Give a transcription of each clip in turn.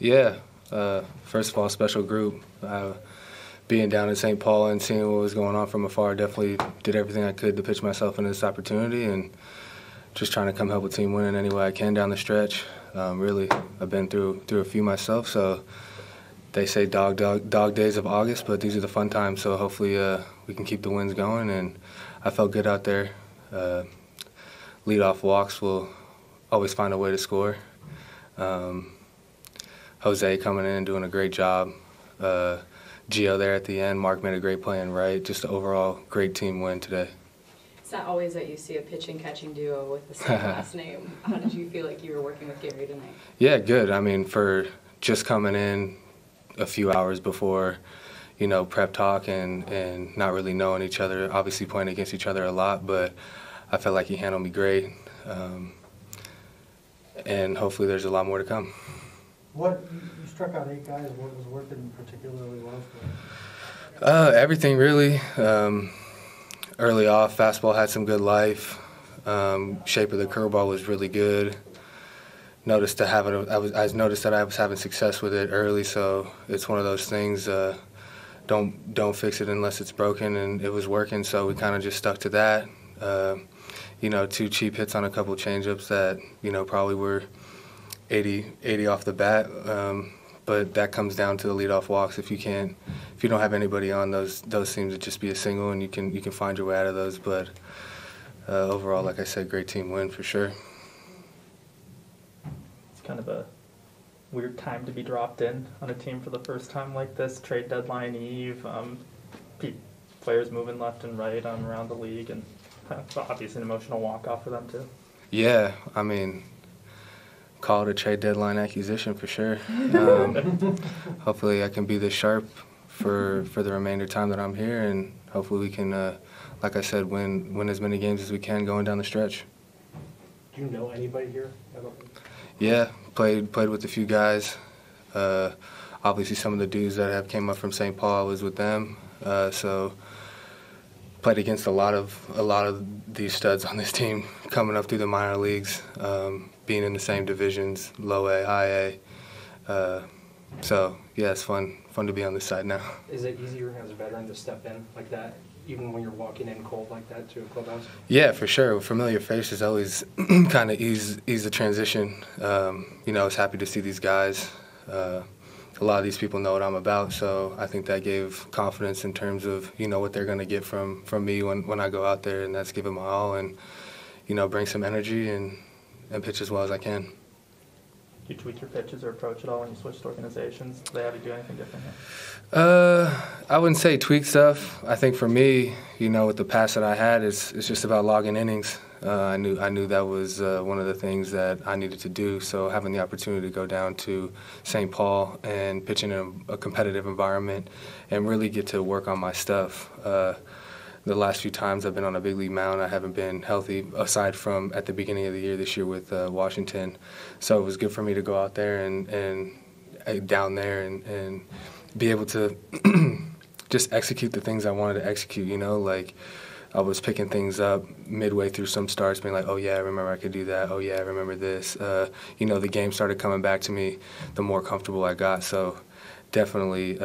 Yeah. First of all, special group. Being down in St. Paul and seeing what was going on from afar, definitely did everything I could to pitch myself into this opportunity and just trying to come help a team win in any way I can down the stretch. Really, I've been through a few myself, so they say dog days of August, but these are the fun times, so hopefully we can keep the wins going. And I felt good out there. Leadoff walks will always find a way to score. Jose coming in and doing a great job. Gio there at the end. Mark made a great play and right. Just an overall great team win today. It's not always that you see a pitching-catching duo with the same last name. How did you feel like you were working with Gary tonight? Yeah, good. I mean, for just coming in a few hours before, prep talk and not really knowing each other, obviously playing against each other a lot, but I felt like he handled me great. And hopefully there's a lot more to come. You struck out 8 guys. What was working particularly well for you? Everything really. Early off, fastball had some good life. Shape of the curveball was really good. I noticed that I was having success with it early, so it's one of those things. Don't fix it unless it's broken, and it was working, so we kind of just stuck to that. 2 cheap hits on a couple changeups that probably were 80 off the bat, but that comes down to the leadoff walks. If you don't have anybody on, those seem to just be a single, and you can find your way out of those. But overall, like I said, great team win for sure. It's kind of a weird time to be dropped in on a team for the first time like this. Trade deadline eve, players moving left and right around the league, and obviously an emotional walk-off for them too. Yeah, I mean, call it a trade deadline acquisition for sure. Hopefully I can be this sharp for the remainder time that I'm here, and hopefully we can, like I said, win as many games as we can going down the stretch. Do you know anybody here? Yeah, played with a few guys. Obviously some of the dudes that have came up from St. Paul, I was with them. So played against a lot of these studs on this team coming up through the minor leagues, being in the same divisions, low A, high A. So yeah, it's fun to be on this side now. Is it easier as a veteran to step in like that, even when you're walking in cold like that to a clubhouse? Yeah, for sure. Familiar faces always kind of ease the transition. I was happy to see these guys. A lot of these people know what I'm about, so I think that gave confidence in terms of what they're going to get from me when I go out there, and that's give it my all and bring some energy and pitch as well as I can. Do you tweak your pitches or approach at all when you switched organizations? Do they have you do anything different here? I wouldn't say tweak stuff. I think for me, with the past that I had, it's just about logging innings. I knew that was one of the things that I needed to do. So having the opportunity to go down to St. Paul and pitch in a competitive environment and really get to work on my stuff. The last few times I've been on a big league mound, I haven't been healthy, aside from at the beginning of the year this year with Washington. So it was good for me to go out there and down there and be able to just execute the things I wanted to execute, like I was picking things up midway through some starts, being like, oh yeah, I remember I could do that. Oh yeah, I remember this. The game started coming back to me the more comfortable I got. So definitely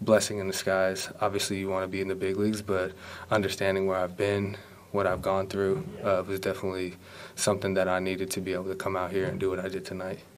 blessing in disguise. Obviously you want to be in the big leagues, but understanding where I've been, what I've gone through was definitely something that I needed to be able to come out here and do what I did tonight.